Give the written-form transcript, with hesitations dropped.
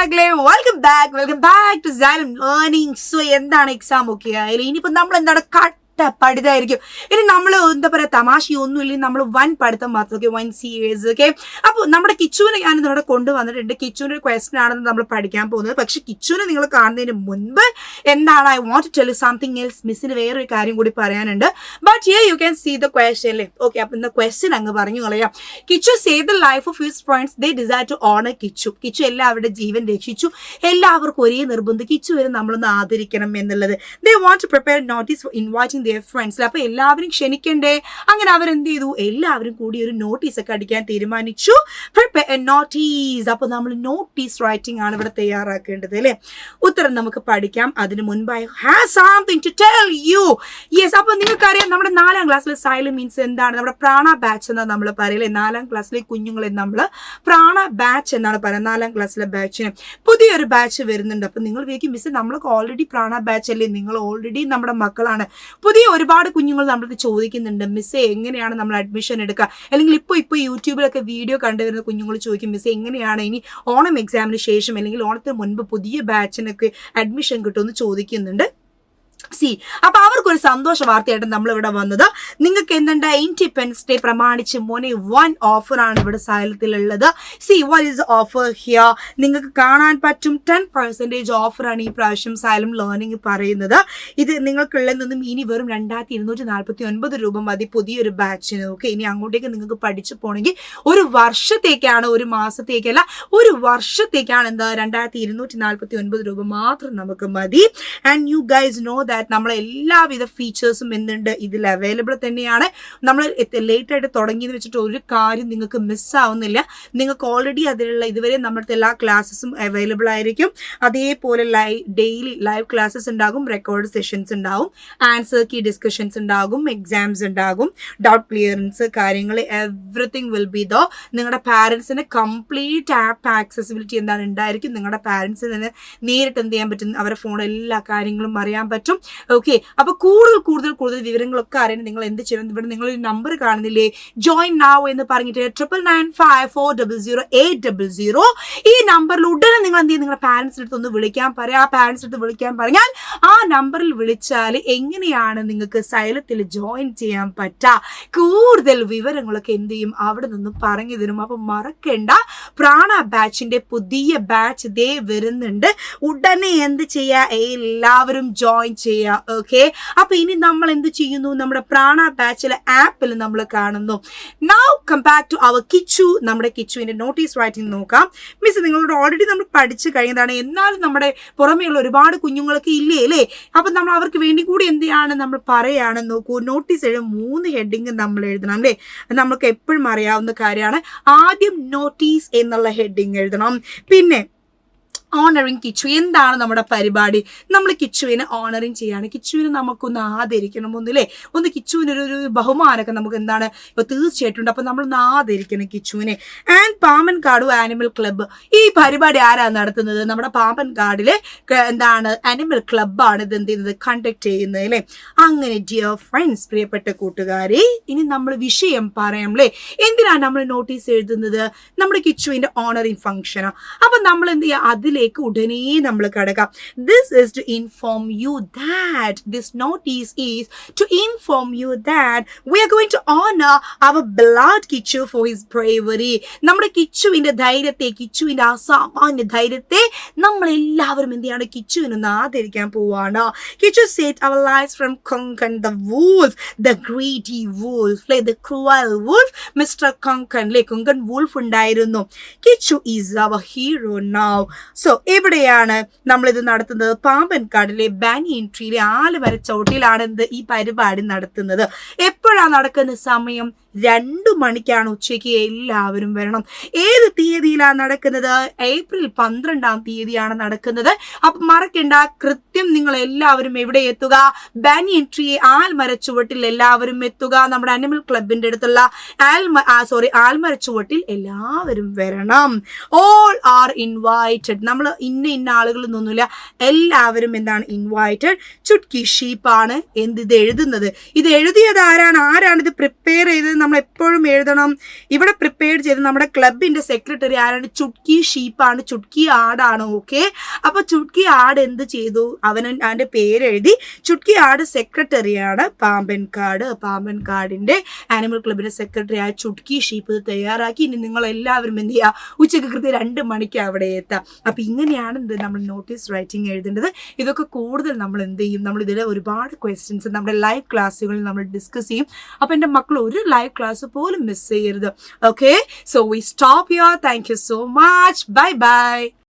welcome back to Xylem Learning. So, എന്താണ് exam ഒക്കെ ആയാലും ഇനിയിപ്പോൾ നമ്മൾ എന്താണ് പഠിതായിരിക്കും. ഇനി നമ്മൾ എന്താ പറയുക തമാശയൊന്നും ഇല്ലെങ്കിൽ നമ്മൾ വൻ പഠിത്തം മാത്രം ഓക്കെ, വൻ സീരിയസ് ഓക്കെ. അപ്പോൾ നമ്മുടെ കിച്ചുവിനെ ഞാൻ ഇവിടെ കൊണ്ടുവന്നിട്ടുണ്ട്. കിച്ചുവിൻ്റെ ഒരു ക്വസ്റ്റൻ ആണെന്ന് നമ്മൾ പഠിക്കാൻ പോകുന്നത്. പക്ഷെ കിച്ചുവിനെ നിങ്ങൾ കാണുന്നതിന് മുൻപ് എന്താണ് I want to tell you something else. മിസ്സിന് വേറൊരു കാര്യം കൂടി പറയാനുണ്ട്. But here you can see the question അല്ലേ. ഓക്കെ, അപ്പോൾ ഇന്ന് ക്വസ്റ്റൻ അങ്ങ് പറഞ്ഞു കളയാം. Kichu save the life of his friends they desire to honour Kichu. Kichu എല്ലാവരുടെ ജീവൻ രക്ഷിച്ചു. എല്ലാവർക്കും ഒരേ നിർബന്ധം കിച്ചു വരെ നമ്മളൊന്ന് ആദരിക്കണം എന്നുള്ളത്. They want to prepare notice for inviting ഫ്രണ്ട്സിൽ. അപ്പൊ എല്ലാവരും ക്ഷണിക്കണ്ടേ? അങ്ങനെ അവരെന്ത് ചെയ്തു? എല്ലാവരും കൂടി ഒരു നോട്ടീസ് ഒക്കെ അടിക്കാൻ തീരുമാനിച്ചു. നോട്ടീസ്. അപ്പൊ നമ്മൾ നോട്ടീസ് റൈറ്റിംഗ് ആണ് ഇവിടെ തയ്യാറാക്കേണ്ടത് അല്ലെ. ഉത്തരം നമുക്ക് പഠിക്കാം. അതിന് മുൻപായി have something to tell you. Yes, അപ്പൊ നിങ്ങൾക്കറിയാം നമ്മുടെ 4ാം ക്ലാസ്സിലെ സൈലം മീൻസ് എന്താണ്? നമ്മുടെ പ്രാണ ബാച്ച് എന്നാണ് നമ്മൾ പറയല്ലേ. 4ാം ക്ലാസ്സിലെ കുഞ്ഞുങ്ങളെ നമ്മൾ പ്രാണ ബാച്ച് എന്നാണ് പറയുന്നത്. 4ാം ക്ലാസ്സിലെ ബാച്ചിന് പുതിയൊരു ബാച്ച് വരുന്നുണ്ട്. അപ്പൊ നിങ്ങൾ വിചാരിക്കും മിസ് നമ്മളൊക്കെ ഓൾറെഡി പ്രാണ ബാച്ച് അല്ലേ? നിങ്ങൾ ഓൾറെഡി നമ്മുടെ മക്കളാണ്. പുതിയ ഒരുപാട് കുഞ്ഞുങ്ങൾ നമ്മളത് ചോദിക്കുന്നുണ്ട്, മിസ്സേ എങ്ങനെയാണ് നമ്മൾ അഡ്മിഷൻ എടുക്കുക? അല്ലെങ്കിൽ ഇപ്പോൾ യൂട്യൂബിലൊക്കെ വീഡിയോ കണ്ടുവരുന്ന കുഞ്ഞുങ്ങൾ ചോദിക്കും മിസ്സേ എങ്ങനെയാണ് ഇനി ഓണം എക്സാമിന് ശേഷം അല്ലെങ്കിൽ ഓണത്തിന് മുൻപ് പുതിയ ബാച്ചിനൊക്കെ അഡ്മിഷൻ കിട്ടുമെന്ന് ചോദിക്കുന്നുണ്ട്. അപ്പൊ അവർക്കൊരു സന്തോഷ വാർത്തയായിട്ട് നമ്മൾ ഇവിടെ വന്നത്. നിങ്ങൾക്ക് എന്തുണ്ട്? ഇൻഡിപെൻഡൻസ് ഡേ പ്രമാണിച്ച് മോനെ വൺ ഓഫർ ആണ് ഇവിടെ സൈലത്തിലുള്ളത്. What is offer here? നിങ്ങൾക്ക് കാണാൻ പറ്റും 10% ഓഫർ ആണ് ഈ പ്രാവശ്യം സൈലം ലേണിംഗ് പറയുന്നത്. ഇത് നിങ്ങൾക്കുള്ളതിൽ നിന്നും ഇനി വെറും 2249 രൂപ മതി പുതിയൊരു ബാച്ചിന്. ഓക്കെ, ഇനി അങ്ങോട്ടേക്ക് നിങ്ങൾക്ക് പഠിച്ചു പോകണമെങ്കിൽ ഒരു വർഷത്തേക്കാണ്, ഒരു മാസത്തേക്കല്ല, ഒരു വർഷത്തേക്കാണ് എന്താ 2249 രൂപ മാത്രം നമുക്ക് മതി. And you guys know that നമ്മളെ എല്ലാവിധ ഫീച്ചേഴ്സും എന്തുണ്ട് ഇതിൽ അവൈലബിൾ തന്നെയാണ്. നമ്മൾ ലേറ്റ് ആയിട്ട് തുടങ്ങിയെന്ന് വെച്ചിട്ട് ഒരു കാര്യം നിങ്ങൾക്ക് മിസ്സാവുന്നില്ല. നിങ്ങൾക്ക് ഓൾറെഡി അതിലുള്ള ഇതുവരെ നമ്മുടെ എല്ലാ ക്ലാസ്സസും അവൈലബിൾ ആയിരിക്കും. അതേപോലെ ഡെയിലി ലൈവ് ക്ലാസ്സസ് ഉണ്ടാകും, റെക്കോർഡ് സെഷൻസ് ഉണ്ടാകും, ആൻസർ കീ ഡിസ്കഷൻസ് ഉണ്ടാകും, എക്സാംസ് ഉണ്ടാകും, ഡൗട്ട് ക്ലിയറൻസ് കാര്യങ്ങൾ എവറിത്തിങ് വിൽ ബി ദോ. നിങ്ങളുടെ പാരൻസിന് കംപ്ലീറ്റ് ആപ്പ് ആക്സസിബിലിറ്റി എന്താണ് ഉണ്ടായിരിക്കും. നിങ്ങളുടെ പാരൻസിന് തന്നെ നേരിട്ട് എന്ത് ചെയ്യാൻ പറ്റും? അവരുടെ ഫോണിൽ എല്ലാ കാര്യങ്ങളും അറിയാൻ പറ്റും. ഓക്കെ, അപ്പൊ കൂടുതൽ വിവരങ്ങളൊക്കെ അറിയാൻ നിങ്ങൾ എന്ത് ചെയ്യണം? ഇവിടെ നിങ്ങൾ ഒരു നമ്പർ കാണുന്നില്ലേ, ജോയിൻ നൗ എന്ന് പറഞ്ഞിട്ട് 9995400800. ഈ നമ്പറിൽ ഉടനെ നിങ്ങൾ എന്ത് ചെയ്യും? നിങ്ങളുടെ പാരൻസിന്റെ അടുത്ത് ഒന്ന് വിളിക്കാൻ പറയാം. ആ പാരൻസിന്റെ അടുത്ത് വിളിക്കാൻ പറഞ്ഞാൽ ആ നമ്പറിൽ വിളിച്ചാൽ എങ്ങനെയാണ് നിങ്ങൾക്ക് സൈലത്തിൽ ജോയിൻ ചെയ്യാൻ പറ്റുക? കൂടുതൽ വിവരങ്ങളൊക്കെ എന്ത് ചെയ്യും? അവിടെ നിന്ന് പറഞ്ഞു തരും. അപ്പൊ മറക്കണ്ട, പ്രാണ ബാച്ചിന്റെ പുതിയ ബാച്ച് ദേ വരുന്നുണ്ട്. ഉടനെ എന്ത് ചെയ്യുക? എല്ലാവരും ജോയിൻ ചെയ്യുക. ഓക്കെ, അപ്പൊ ഇനി നമ്മൾ എന്ത് ചെയ്യുന്നു? നമ്മുടെ പ്രാണ ബാച്ചിലെ ആപ്പിൽ നമ്മൾ കാണുന്നു. Now come back to our Kichu. നമ്മുടെ കിച്ചുവിന്റെ നോട്ടീസ് റൈറ്റിംഗ് നോക്കാം. മിസ് നിങ്ങളോട് ഓൾറെഡി നമ്മൾ പഠിച്ചു കഴിഞ്ഞതാണ്. എന്നാലും നമ്മുടെ പുറമേയുള്ള ഒരുപാട് കുഞ്ഞുങ്ങളൊക്കെ ഇല്ലേ അല്ലേ? അപ്പൊ നമ്മൾ അവർക്ക് വേണ്ടി കൂടി എന്താണ് നമ്മൾ പറയാണ്. നോക്കൂ, നോട്ടീസ് 3 ഹെഡിങ് നമ്മൾ എഴുതണം അല്ലേ? നമുക്ക് എപ്പോഴും അറിയാവുന്ന കാര്യമാണ്. ആദ്യം നോട്ടീസ് എന്നുള്ള ഹെഡിങ് എഴുതണം. പിന്നെ ഓണറിങ് കിച്ചു. എന്താണ് നമ്മുടെ പരിപാടി? നമ്മൾ കിച്ചുവിനെ ഓണറിങ് ചെയ്യാണ്. കിച്ചുവിനെ നമുക്കൊന്ന് ആദരിക്കണം ഒന്നില്ലേ, ഒന്ന് കിച്ചുവിനൊരു ബഹുമാനമൊക്കെ നമുക്ക് എന്താണ് ഇപ്പൊ തീർച്ചയായിട്ടും. അപ്പൊ നമ്മളൊന്ന് ആദരിക്കണം കിച്ചുവിനെ. ആൻഡ് പാമ്പൻകാട് ആനിമൽ ക്ലബ്ബ്, ഈ പരിപാടി ആരാണ് നടത്തുന്നത്? നമ്മുടെ പാമ്പൻകാടിലെ എന്താണ് ആനിമൽ ക്ലബ്ബാണ് ഇത് എന്ത് ചെയ്യുന്നത്, കണ്ടക്ട് ചെയ്യുന്നത് അല്ലേ? അങ്ങനെ ഡിയർ ഫ്രണ്ട്സ്, പ്രിയപ്പെട്ട കൂട്ടുകാരെ, ഇനി നമ്മൾ വിഷയം പറയാം അല്ലേ. എന്തിനാണ് നമ്മൾ നോട്ടീസ് എഴുതുന്നത്? നമ്മുടെ കിച്ചുവിന്റെ ഓണറിങ് ഫംഗ്ഷനാണ്. അപ്പൊ നമ്മൾ എന്ത് ചെയ്യുക? അതിലേക്ക് ഉടനെ നമ്മൾ കടക്കാം. This is to inform you that this notice is to inform you that we are going to honor our beloved Kichu for his bravery. നമ്മുടെ കിച്ചുവിന്റെ ധൈര്യത്തെ, കിച്ചുവിന്റെ അസാമാന്യ ധൈര്യത്തെ നമ്മൾ എല്ലാവരും എന്ത് ചെയ്യാണ്? കിച്ചുവിനൊന്ന് ആദരിക്കാൻ പോവാണ്. Kichu saved our lives from Konkan the wolf, the greedy wolf, the cruel wolf, Mr. Konkan. Konkan wolf ഉണ്ടായിരുന്നു. Kichu is our hero now. So എവിടെയാണ് നമ്മളിത് നടത്തുന്നത്? പാമ്പൻകാടിലെ ബാനിയൻ ട്രീയിലെ ആലുമര ചോട്ടിലാണ് ഈ പരിപാടി നടത്തുന്നത്. എപ്പോഴാണ് നടക്കുന്ന സമയം? 2 മണിക്കാണ് ഉച്ചയ്ക്ക്. എല്ലാവരും വരണം. ഏത് തീയതിയിലാണ് നടക്കുന്നത്? ഏപ്രിൽ 12-ാം തീയതിയാണ് നടക്കുന്നത്. അപ്പൊ മറക്കണ്ട, കൃത്യം നിങ്ങൾ എല്ലാവരും എവിടെ എത്തുക? ബാനിയൻ ട്രീ ആൽമര ചുവട്ടിൽ എല്ലാവരും എത്തുക. നമ്മുടെ അനിമൽ ക്ലബിന്റെ അടുത്തുള്ള ആൽമര ചുവട്ടിൽ എല്ലാവരും വരണം. All are invited. നമ്മൾ ഇന്ന ആളുകൾ ഒന്നുമില്ല, എല്ലാവരും എന്താണ് ഇൻവൈറ്റഡ്. ചുട്കി ഷീപ്പാണ് ഇത് എഴുതുന്നത്. ഇത് എഴുതിയത് ആരാണ്? ആരാണിത് പ്രിപ്പയർ ചെയ്തത് നമ്മൾ എപ്പോഴും എഴുതണം. ഇവിടെ പ്രിപ്പയർ ചെയ്ത് നമ്മുടെ ക്ലബിന്റെ സെക്രട്ടറി ആരാണ്? ചുട്കി ഷീപ്പാണ്, ചുട്കി ആടാണ്. ഓക്കെ, അപ്പൊ ചുട്കി ആട് എന്ത് ചെയ്തു? അവന്റെ പേരെഴുതി. ചുട്കി ആട് സെക്രട്ടറിയാണ് പാമ്പൻകാട്. പാമ്പൻകാടിന്റെ ആനിമൽ ക്ലബിന്റെ സെക്രട്ടറി ആയ ചുട്കി ഷീപ്പ് ഇത് തയ്യാറാക്കി. ഇനി നിങ്ങൾ എല്ലാവരും എന്ത് ചെയ്യുക? ഉച്ചയ്ക്ക് കൃത്യം 2 മണിക്ക് അവിടെ എത്താം. അപ്പൊ ഇങ്ങനെയാണ് നമ്മൾ നോട്ടീസ് റൈറ്റിംഗ് എഴുതേണ്ടത്. ഇതൊക്കെ കൂടുതൽ നമ്മൾ എന്ത് ചെയ്യും? നമ്മൾ ഇതിൽ ഒരുപാട് ക്വസ്റ്റ്യൻസ് നമ്മുടെ ലൈവ് ക്ലാസ്സുകളിൽ നമ്മൾ ഡിസ്കസ് ചെയ്യും. അപ്പൊ എൻ്റെ മക്കൾ ഒരു ലൈവ് ക്ലാസ് പോലും മിസ് ചെയ്യരുത്. Okay, so we stop here. Thank you so much. Bye bye.